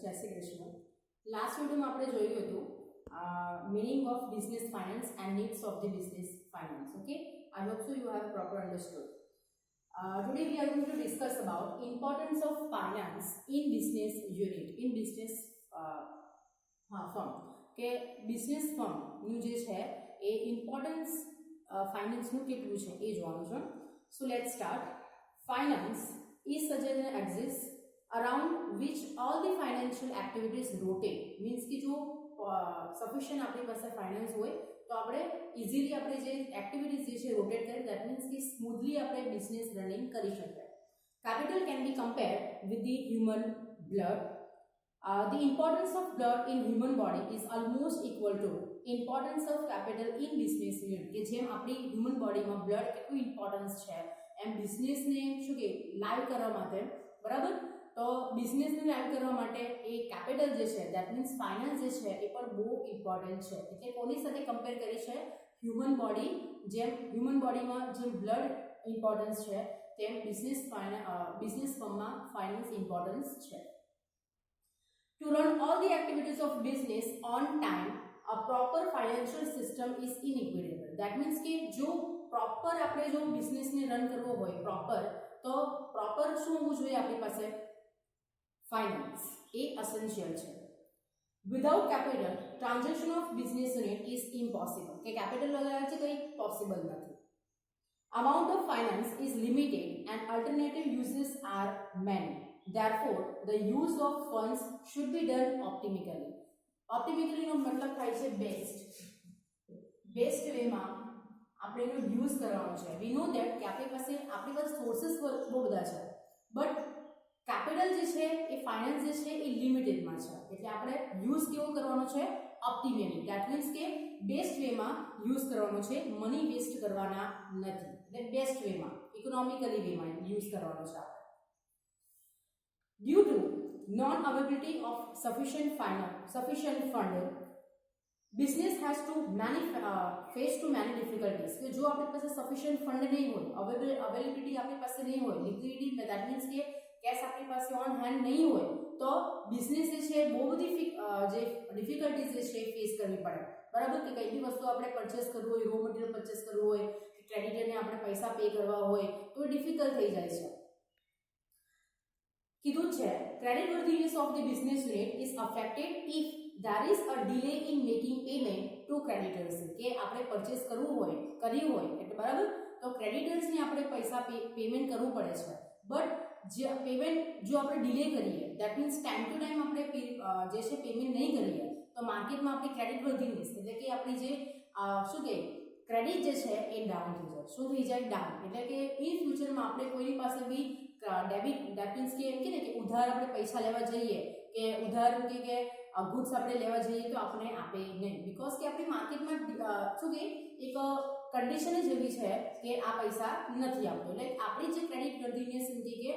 જય શ્રી કૃષ્ણ. લાસ્ટ વિડીયોમાં આપણે જોયું હતું meaning of business finance and needs of the business finance. Okay, I hope so you have proper understood. Today we are going to discuss about importance of finance in business unit, in business firm. કે business ફર્મનું જે છે એ importance ફાઇનાન્સનું કેટલું છે એ જોવાનું છે. So let's start. Finance is such an axis around which all the financial activities rotate. Means कि जो sufficient આપણી પાસે ફાઇનાન્સ હોય તો આપણે ઇઝીલી આપણે જે એક્ટિવિટીઝ જે છે રોટેટ કરે, દેટ મીન્સ કે સ્મૂથલી આપણે બિઝનેસ રનિંગ કરી શકીએ. Capital can be compared with the human blood. The importance of blood in human body is almost equal to importance of capital in business unit. કે જેમ આપણી human બોડીમાં blood કેટલું importance છે એમ બિઝનેસને શું કે લાઈવ કરવા માટે, બરાબર, તો બિઝનેસને લાઈવ કરવા માટે એ કેપિટલ જે છે દેટ મીન્સ ફાઇનાન્સ જે છે એ પણ બહુ ઇમ્પોર્ટન્ટ છે. એટલે કોની સાથે કમ્પેર કરી છે? Human body. જેમ હ્યુમન બોડીમાં જેમ બ્લડ ઇમ્પોર્ટન્સ છે તેમ બિઝનેસ ફર્મમાં ફાઇનાન્સ ઇમ્પોર્ટન્સ છે. To run all the activities of business on time, a proper financial system is inequitable. That means કે જો પ્રોપર આપણે જો બિઝનેસને રન કરવો હોય પ્રોપર, તો પ્રોપર શું હોવું જોઈએ આપણી પાસે? ફાઇનાન્સ એ એસેન્શિયલ છે. Without capital transaction of business unit is impossible. કે કેપિટલ વગર છે કંઈ પોસિબલ નથી. Amount of finance is limited and alternative uses are many. Therefore, the use of funds should be done optimally. Optimally નો મતલબ થાય છે best વેમાં આપણે એનો યુઝ કરવાનો છે. વી નો ધેટ કે આપણી પાસે સોર્सेस બહુ બધા છે, બટ કેપિટલ જે છે એ ફાઇનાન્સ જે છે એ લિમિટેડમાં છે. એટલે આપણે યુઝ કેવો કરવાનો છે? ઓપ્ટિમલી. ધેટ મીન્સ કે બેસ્ટ વેમાં યુઝ કરવાનો છે, મની વેસ્ટ કરવાના નથી. એટલે બેસ્ટ વેમાં, ઇકોનોમિકલી વેમાં યુઝ કરવાનો છે આપણે. Due to non-availability of sufficient fund, business has to face to many difficulties. કે જો આપણી પાસે sufficient fund નહીં હોય, availability આપણી પાસે નહીં હોય, liquidity that means કે કેશ આપણી પાસે ઓન હેન્ડ નહીં હોય, તો બિઝનેસ જે છે બહુ બધી જે ડિફિકલ્ટીઝ જે છે ફેસ કરવી પડે. બરાબર, કે કઈ બી વસ્તુ આપણે પરચેસ કરવું હોય, રો મટીરિયલ પરચેસ કરવું હોય, કે ક્રેડિટરને આપણે પૈસા પે કરવા હોય તો ડિફિકલ્ટ થઈ જાય છે. કીધું છે creditworthiness of the business unit is affected if there is a delay in making payment to creditors. કે આપણે પરચેસ કર્યું હોય એટલે બરાબર, તો ક્રેડિટર્સને આપણે પૈસા પેમેન્ટ કરવું પડે છે. બટ જે પેમેન્ટ જો આપણે ડિલે કરીએ, that means time to time આપણે જે છે પેમેન્ટ નહીં કરીએ, તો માર્કેટમાં આપણી ક્રેડિટ વર્થીનેસ એટલે કે આપણી જે શું કહે ક્રેડિટ જે છે એ ડાઉન થઈ જાય. શું થઈ જાય? ડાઉન. એટલે કે ઇન ફ્યુચરમાં આપણે કોઈની પાસે બી ડેબિટ ધેટ મીન્સ કે એમ કે ને કે ઉધાર આપણે પૈસા લેવા જઈએ, કે ઉધાર કે ગુડ્સ આપણે લેવા જઈએ તો આપણે આપે નહીં, બીકોઝ કે આપણી માર્કેટમાં શું કે એક કન્ડિશન જ એવી છે કે આ પૈસા નથી આપતો. એટલે આપણી જે ક્રેડિટ વર્થીનેસ કે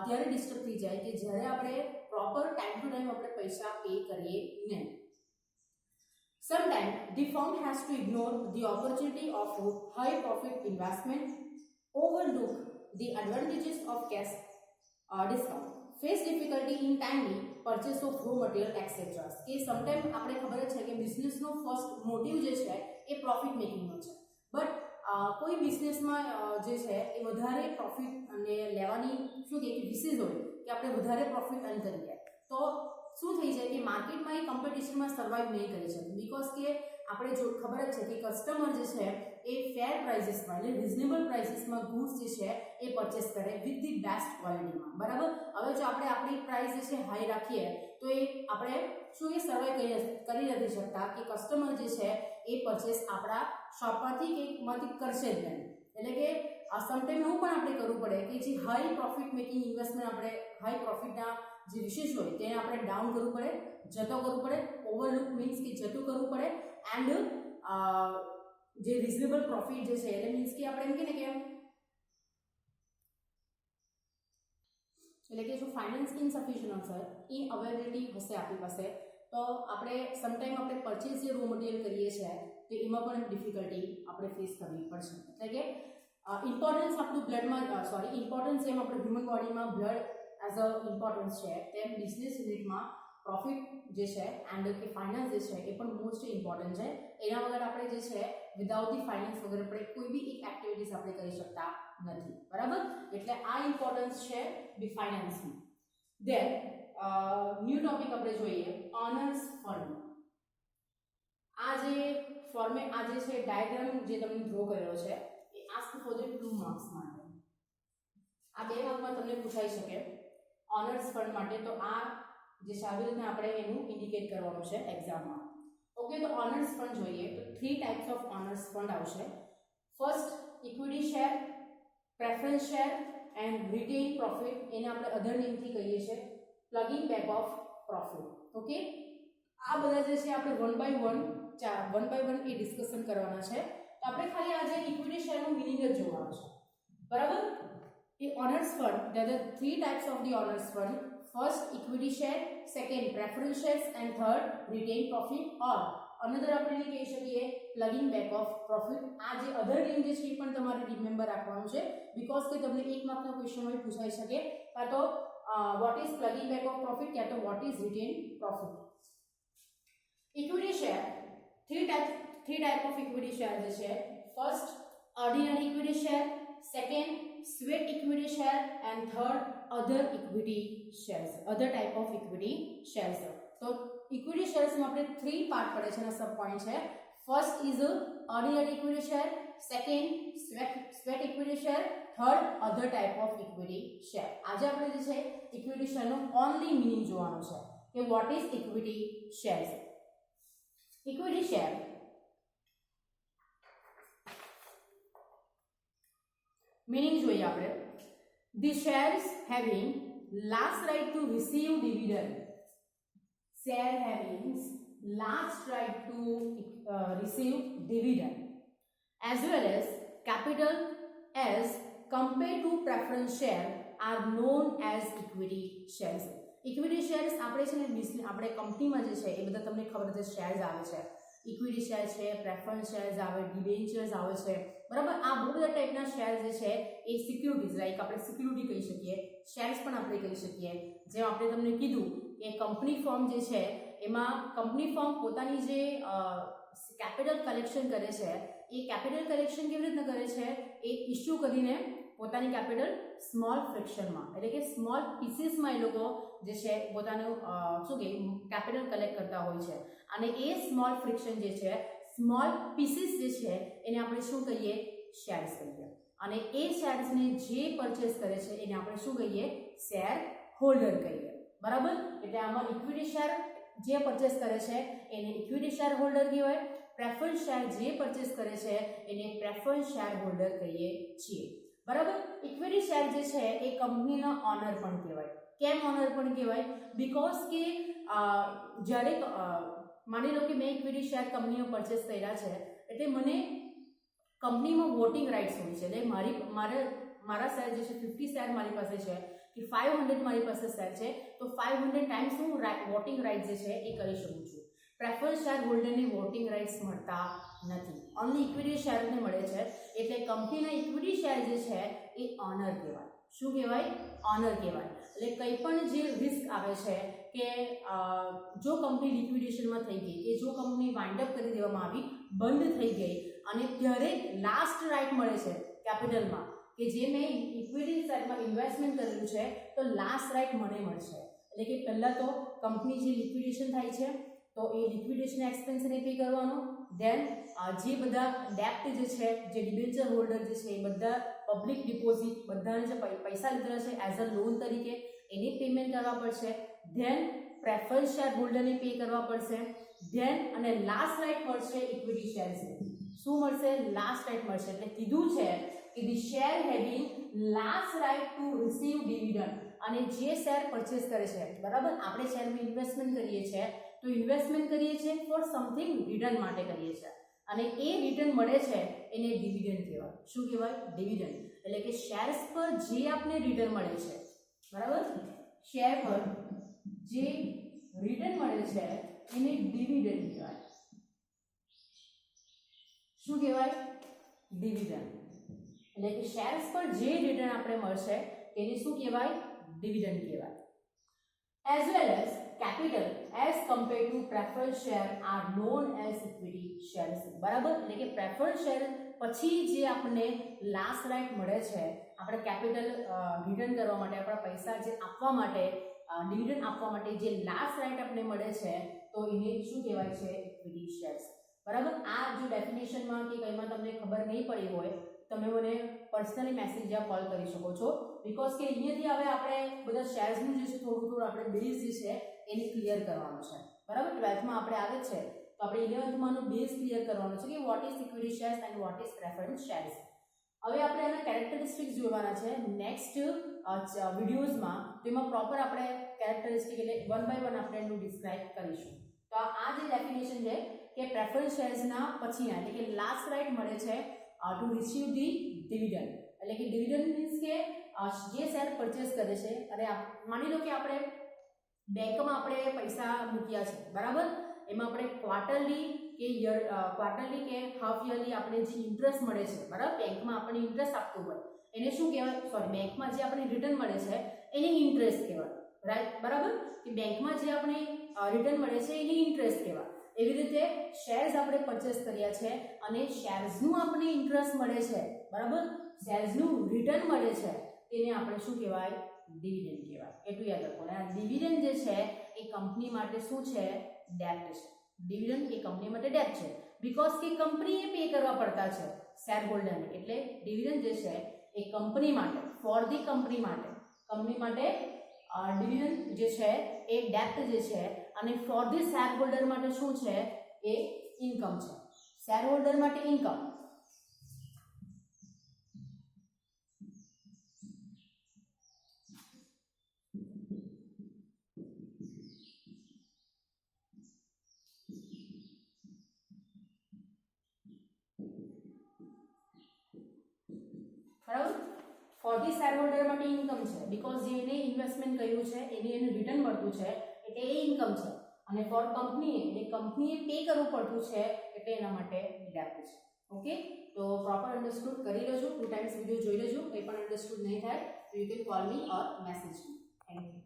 ત્યારે ડિસ્ટર્બ થઈ જાય કે જ્યારે આપણે પ્રોપર ટાઈમ ટુ ટાઈમ આપણે પૈસા પે કરીએ નહીં. Sometimes the firm has to ignore the opportunity of high profit investment, overlook the advantages of cash discount, face difficulty in timely purchase of raw material etc. કે sometime આપણે ખબર જ છે કે બિઝનેસનો ફર્સ્ટ મોટિવ જે છે એ પ્રોફિટ મેકિંગનો છે, but કોઈ બિઝનેસમાં જે છે એ વધારે પ્રોફિટ અને લેવાની શું કે વિશેષ હોય કે આપણે વધારે પ્રોફિટ અર્ન કરીએ, તો શું થઈ જાય કે માર્કેટમાં એ કોમ્પિટિશનમાં સર્વાઈવ નહીં કરી શકે. બીકોઝ કે આપણે જો ખબર જ છે કે કસ્ટમર જે છે એ ફેર પ્રાઇસીસમાં એટલે રિઝનેબલ પ્રાઇસીસમાં ગુડ્સ જે છે એ પરચેસ કરે વિથ ધી બેસ્ટ ક્વોલિટીમાં. બરાબર, હવે જો આપણે આપણી પ્રાઇસ જે છે હાઈ રાખીએ તો એ આપણે શું એ સર્વાઈવ કરી નથી શકતા કે કસ્ટમર જે છે એ પરચેસ આપણા શોપમાંથી કે માંથી કરશે જ નહીં. એટલે કે સમટાઈમ એવું પણ આપણે કરવું પડે કે જે હાઈ પ્રોફિટ મેકિંગ ઇન્વેસ્ટમેન્ટ આપણે હાઈ પ્રોફિટના જે વિશેષ હોય તેને આપણે ડાઉન કરવું પડે, જતો કરવું પડે. ઓવરલુક મીન્સ કે જતું કરવું પડે, એન્ડ જે રિઝનેબલ પ્રોફિટ જે છે એટલે મીન્સ કે આપણે એમ કે ને કે એટલે કે જો ફાઇનાન્સ ઇનસફિશિયન્ટ હશે, ઇનઅવેલેબિલિટી હશે આપણી પાસે, તો આપણે સમટાઈમ આપણે પરચેસ જે રો મટીરિયલ કરીએ છીએ તો એમાં પણ ડિફિકલ્ટી આપણે ફેસ કરવી પડશે. એટલે કે ઇમ્પોર્ટન્સ આપણું બ્લડમાં ઇમ્પોર્ટન્સ જેમ આપણું હ્યુમન બોડીમાં બ્લડ એઝ અ ઇમ્પોર્ટન્સ છે, તેમ બિઝનેસ યુનિટમાં પ્રોફિટ જે છે એન્ડ કે ફાઇનાન્સ જે છે એ પણ મોસ્ટ ઇમ્પોર્ટન્ટ છે. એના વગર આપણે જે છે વિધાઉટ ધી ફાઇનાન્સ વગર આપણે કોઈ બી એક એક્ટિવિટીઝ આપણે કરી શકતા નથી. બરાબર, એટલે આ ઇમ્પોર્ટન્સ છે ધી ફાઇનાન્સની. ધેન ન્યૂ ટોપિક આપણે જોઈએ ઓનર્સ ફંડ. આ જે આ જે છે ડાયાગ્રામ જે તમને ડ્રો કરેલો છે એ આસ્ક ફોર ધ 2 માર્ક્સ માટે. આ 2 માર્કમાં તમને પૂછાઈ શકે ઓનર્સ ફંડ માટે. તો આ જે છે આવી રીતે આપણે એનું ઇન્ડિકેટ કરવાનું છે એક્ઝામમાં. ઓકે, તો ઓનર્સ ફંડ જોઈએ તો 3 ટાઈપ્સ ઓફ ઓનર્સ ફંડ આવશે. First equity share, preference share and retain profit. એને આપણે અધર નેમથી કહીએ છીએ plugging back of profit. Okay, આ બધા જે છે આપણે વન બાય વન એ ડિસ્કશન કરવાના છે. તો આપણે ખાલી આજે ઇક્વિટી શેરનું મિનિંગ જ જોવાનું છે. બરાબર, એ owners fund there are 3 types of the owners fund. First equity share, second preference shares and third retained profit or another આપણે કહી શકીએ પ્લગિંગ બેક ઓફ પ્રોફિટ. આ જે અધર નેમ જે છે એ પણ તમારે રિમેમ્બર રાખવાનું છે બીકોઝ કે તમને 1 માર્કનો ક્વેશ્ચન હોય પૂછાઈ શકે કાં તો what is plugging back of profit કાં તો what is retained profit. Equity share, three type of equity share જે છે. First ordinary equity share, second sweat equity share and third other equity shares, other type of equity shares. તો equity shares માં આપણે 3 part પડે છે અને સબ point છે. First is ordinary equity share, second sweat equity share, third other type of equity share. આજે આપણે જે છે equity share નો ઓન્લી મીનિંગ જોવાનું છે કે what is equity shares. equity share meaning જોઈએ આપણે. the shares having last right to receive dividend, share having last right to receive dividend as well as capital as compared to preference share are known as equity shares. equity shares આપણે છે ને આપણે કંપનીમાં જે છે એ બધા તમને ખબર છે શેર્સ આવે છે. ઇક્વિટી શેર છે, પ્રેફરન્સ શેર્સ આવે, ડિબેન્ચર્સ આવે છે. બરાબર, આ બહુ બધા ટાઈપના શેર જે છે એ સિક્યુરિટીઝ લાઈક આપણે સિક્યુરિટી કહી શકીએ, શેર્સ પણ આપણે કહી શકીએ. જેમ આપણે તમને કીધું કે કંપની ફર્મ જે છે એમાં કંપની ફર્મ પોતાની જે કેપિટલ કલેક્શન કરે છે એ કેપિટલ કલેક્શન કેવી રીતના કરે છે એ ઇશ્યુ કરીને પોતાની કેપિટલ સ્મોલ ફ્રેક્શનમાં એટલે કે સ્મોલ પીસીસમાં એ લોકો જે છે પોતાનું શું કે કેપિટલ કલેક્ટ કરતા હોય છે. અને એ સ્મોલ ફ્રેક્શન જે છે સ્મોલ પીસીસ જે છે એને આપણે શું કહીએ શેર્સ કહીએ. અને એ શેર્સને જે પરચેસ કરે છે એને આપણે શું કહીએ શેર હોલ્ડર કહીએ. બરાબર, એટલે આમાં ઇક્વિટી શેર જે પરચેસ કરે છે એને ઇક્વિટી શેર હોલ્ડર કહેવાય. પ્રેફરન્સ શેર જે પરચેસ કરે છે એને પ્રેફરન્સ શેર હોલ્ડર કહીએ છીએ. બરાબર, ઇક્વિટી શેર જે છે એ કંપનીનો ઓનર પણ કહેવાય. કેમ ઓનર પણ કહેવાય? બીકોઝ કે જ્યારે માની લો કે મેં ઇક્વિટી શેર કંપનીઓ પરચેસ કર્યા છે એટલે મને કંપનીમાં વોટિંગ રાઇટ્સ હોય છે. એટલે મારા શેર જે છે 50 શેર મારી પાસે છે કે 500 મારી પાસે શેર છે તો 500 ટાઈમ્સ હું વોટિંગ રાઇટ્સ જે છે એ કરી શકું છું. પ્રેફરન્સ શેર હોલ્ડરને વોટિંગ રાઇટ્સ મળતા નથી, ઓનલી ઇક્વિટી શેરને મળે છે. એટલે કંપનીના ઇક્વિટી શેર જે છે એ ઓનર કહેવાય. શું કહેવાય? ઓનર કહેવાય. એટલે કંઈ પણ જે રિસ્ક આવે છે કે જો કંપની લિક્વિડેશનમાં થઈ ગઈ કે જો કંપની વાઇન્ડ અપ કરી દેવામાં આવી, બંધ થઈ ગઈ અને ત્યારે લાસ્ટ રાઇટ મળે છે કેપિટલમાં કે જે મેં ઇક્વિટી શેરમાં ઇન્વેસ્ટમેન્ટ કરેલું છે તો લાસ્ટ રાઇટ મને મળશે. એટલે કે પહેલાં તો કંપની જે લિક્વિડેશન થાય છે તો એ લિક્વિડેશન એક્સપેન્સને પે કરવાનો. ધેન જે બધા ડેપ્ટ જે છે જે ડિબેન્ચર હોલ્ડર જે છે એ બધા પબ્લિક ડિપોઝિટ બધાને જે પૈસા લીધેલા છે એઝ અ લોન તરીકે એને પેમેન્ટ કરવા પડશે. ધેન પ્રેફરન્સ શેર હોલ્ડરને પે કરવા પડશે. ધેન અને લાસ્ટ રાઇટ મળશે ઇક્વિટી શેર્સને. શું મળશે? લાસ્ટ રાઇટ મળશે. એટલે કીધું છે કે the share having last right to receive dividend. અને જે શેર પરચેસ કરે છે, બરાબર, આપણે શેરમાં ઇન્વેસ્ટમેન્ટ કરીએ છીએ તો ઇન્વેસ્ટમેન્ટ કરીએ છીએ ફોર સમથિંગ રિટર્ન માટે કરીએ છીએ અને એ રિટર્ન મળે છે એને ડિવિડન્ડ કહેવાય. શું કહેવાય? ડિવિડન્ડ. એટલે કે શેર્સ પર જે આપને રિટર્ન મળે છે, બરાબર, શેર પર જે રિટર્ન મળે છે એને ડિવિડન્ડ કહેવાય. શું કહેવાય? ડિવિડન્ડ. એટલે કે શેર્સ પર જે રિટર્ન આપણે મળશે એને શું કહેવાય? ડિવિડન્ડ કહેવાય. As well as capital as compare to preferred share are known as equity shares. બરાબર, એટલે કે પ્રેફર્ડ શેર પછી જે આપણને લાસ્ટ રાઇટ મળે છે આપણે કેપિટલ રિટર્ન કરવા માટે, આપણા પૈસા જે આપવા માટે, ડિવિડન્ડ આપવા માટે જે લાસ્ટ રાઇટ આપણને મળે છે તો એને શું કહેવાય છે? Equity shares. બરાબર, આ જો ડેફિનેશનમાં કે કંઈમાં તમને ખબર નહીં પડી હોય તમે મને પર્સનલી મેસેજ યા કોલ કરી શકો છો, બીકોઝ કે અહીંયાથી હવે આપણે બધા શેર્સનું જે છે થોડું આપણે બેઝ જે છે એને ક્લિયર કરવાનું છે. બરાબર, 12th માં આપણે આવે છે તો આપણે 11th માંનો બેઝ ક્લિયર કરવાનો છે કે what is equity shares and what is preference shares. હવે આપણે આના કેરેક્ટરિસ્ટિક્સ જોવાના છે નેક્સ્ટ વિડીયોઝમાં, તો એમાં પ્રોપર આપણે કેરેક્ટરિસ્ટિક એટલે વન બાય વન આપણે એનું ડિસ્ક્રાઇબ કરીશું. તો આ જે ડેફિનેશન છે કે પ્રેફરન્સ શેર્સના પછીના એટલે કે લાસ્ટ રાઇટ મળે છે ટુ રિસીવ ધી ડિવિડન્ડ. એટલે કે ડિવિડન્ડ મીન્સ કે જે શેર પરચેસ કરે છે અને માની લો કે આપણે બેંકમાં આપણે પૈસા મૂક્યા છે. બરાબર, એમાં આપણે ક્વાર્ટરલી કે હાફ યરલી આપણે જે ઇન્ટરેસ્ટ મળે છે, બરાબર, બેંકમાં આપણને ઇન્ટરેસ્ટ આપતું હોય એને શું કહેવાય? સોરી, બેંકમાં જે આપણને રિટર્ન મળે છે એને ઇન્ટરેસ્ટ કહેવાય. રાઈટ, બરાબર, કે બેંકમાં જે આપણે રિટર્ન મળે છે એને ઇન્ટરેસ્ટ કહેવાય. એવી રીતે શેર્સ આપણે પરચેસ કર્યા છે અને શેર્સનું આપણને ઇન્ટરેસ્ટ મળે છે, બરાબર, શેર્સનું રિટર્ન મળે છે તેને આપણે શું કહેવાય? ડિવિડન્ડ કહેવાય. એટલું યાદ રાખો. અને આ ડિવિડન્ડ જે છે એ કંપની માટે શું છે? ડેપ્ટ છે. ડિવિડન્ડ એ કંપની માટે ડેપ્ટ છે બીકોઝ કે કંપનીએ પે કરવા પડતા છે શેર હોલ્ડરને. એટલે ડિવિડન્ડ જે છે એ કંપની માટે, ફોર ધી કંપની માટે ડિવિડન્ડ જે છે એ ડેપ્ટ જે છે, અને ફોર ધી શેર હોલ્ડર માટે શું છે? એ ઇન્કમ છે. શેર હોલ્ડર માટે ઇન્કમ. બરાબર, ફોર ધી શેર હોલ્ડર માટે ઇન્કમ છે બીકોઝ જે એને ઇન્વેસ્ટમેન્ટ કર્યું છે એને રિટર્ન મળતું છે એટલે એ ઇન્કમ છે. અને ફોર કંપનીએ એટલે કંપનીએ પે કરવું પડતું છે એટલે એના માટે ડેપ્ટ છે. ઓકે, તો પ્રોપર અન્ડરસ્ટુડ કરી લેજો. 2 ટાઈમ્સ વિડીયો જોઈ લેજો. કંઈ પણ અન્ડરસ્ટુડ નહીં થાય તો you can call me or message me. Thank you.